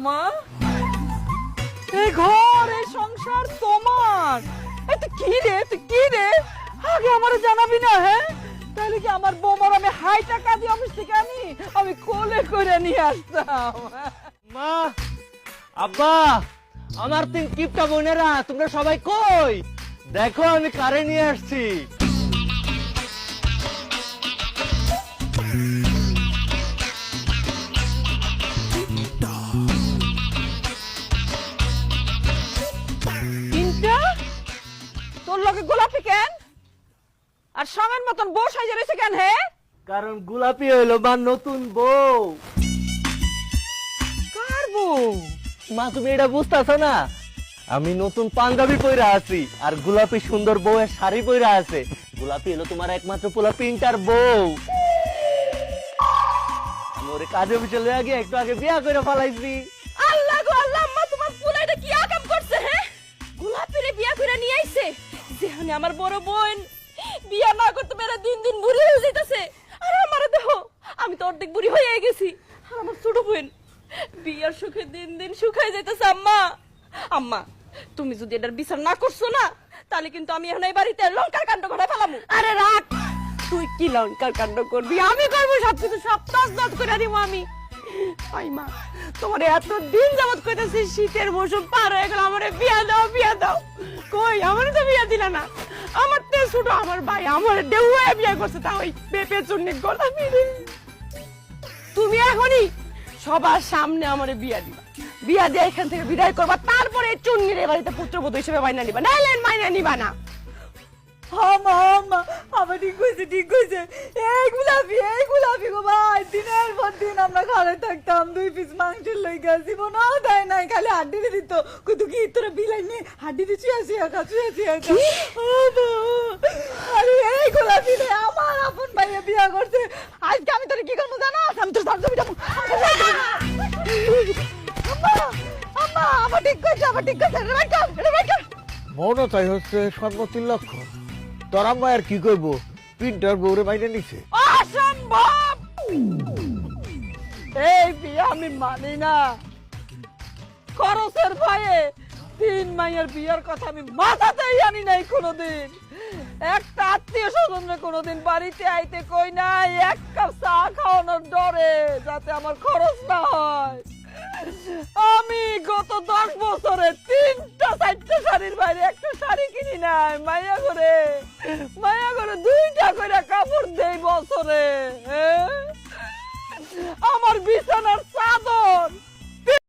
মা? এই ঘর এই সংসার তোমার। তুই কি রে আগে আমারে জানাবি না? হ্যাঁ, তাহলে কি আমার বৌমার আমি হাই টাকা দিয়ে অফিস থেকে আমি কোলে করে নিয়ে আসতাম। মা, আব্বা, আমার তিন কিপটা বোনেরা, তোমরা সবাই কই? দেখো আমি কারে নিয়ে আসছি। তিনটা? তোর লগে গোলাপি কেন? আর সঙ্গের মতন বউ সাইজে রয়েছে কেন? হে, কারণ গোলাপি হইলো মা নতুন বউ। কার বউ? মা তুমি এটা বুঝতেছো না? আমি নতুন পাঞ্জাবি পইরা আছি আর গোলাপি সুন্দর বউয়ের শাড়ি পইরা আছে। গোলাপি হলো তোমার একমাত্র পোলা পিন্টার বউ। আমি ওরে কাজে অফিসে লইয়া গিয়ে একটু আগে বিয়া করে ফেলাইছি। আল্লাহ গো আল্লাহ, আম্মা তোমার পোলাইটা কি আকাম করছে? হ্যাঁ, গোলাপিরে বিয়া করে নিয়ে আইছে। যেখানে আমার বড় বোন বিয়া না করতে মেরে দিন দিন বুড়ি হয়ে যাইতাছে, আর আমারে দেখো আমি তো অর্ধেক বুড়ি হয়ে গেছি। আর আমার ছোট বোন বিয়ার সুখে দিন দিন শুকাই যাইতাছে। আম্মা আম্মা, তুমি যদি এটার বিচার না করছো না, তাহলে কিন্তু আমি এখন এই বাড়িতে লঙ্কার কাণ্ড ঘটায় ফেলামু। আরে রাখ, তুই কি লঙ্কার কাণ্ড করবি? আমি করবো সবকিছু, সব তছনছ করে দিব আমি। আই মা, তোমার এত দিন যাবত কইতাছি শীতের মৌসুম পার হয়ে গেল, আমারে বিয়া দাও বিয়া দাও। কই আমারে তো বিয়া দিলা না। আমার তে ছোট আমার ভাই আমারে দেউয়া বিয়া করছে, তা ওই পেপে চুন্নি গোলাপি রে। তুমি এখনই সবার সামনে আমারে বিয়া দিবা, বিয়া দিয়ে এখান থেকে বিদায় করবা, তারপরে চুন্নির এ বাড়িতে পুত্রবধূ হিসেবে মাইনা নিবা, নাইলে মাইনা নিবা না। আমার ঠিক কইছে। এই গোলাপি গো ভাই, দিনের পর দিন আমরা খালে থাকতাম, 2 পিস মাংসের লইগা জীবনও দেয় নাই, খালি হাড্ডি দিত। কইতো কি তোরা বিলাই নে হাড্ডি দিছি আসি একা চুয়েছি একা। আরে এই গোলাপি রে আমার আপন ভাইয়া বিয়া করছে। আজকে আমি তোরে কি করবো জানো? আমি তোর সরজমি যাবো। আম্মা আমার ঠিক কইছে। মনে তাই হচ্ছে সর্বতির লক্ষ্য। তোরা মায়ের কি করবো, পিন্টার বউরে বাইরে নিছে। অসম্ভব! এই বিয়ে আমি মানি না। খরচের ভয়ে 3 মাইয়ের বিয়ের কথা আমি মাথাতেই আনি নাই কোনোদিন। একটা আত্মীয় স্বজনরে কোনোদিন বাড়িতে আইতে কই নাই, এক কাপ চা খাওয়ানোর ডরে, যাতে আমার খরচ না হয়। আমি গত 10 বছরে 3টা 4টা শাড়ির বাইরে একটা শাড়ি কিনি নাই। মায়া করে 2টা করে কাপড় দেই বছরে। আমার বিছানার চাদর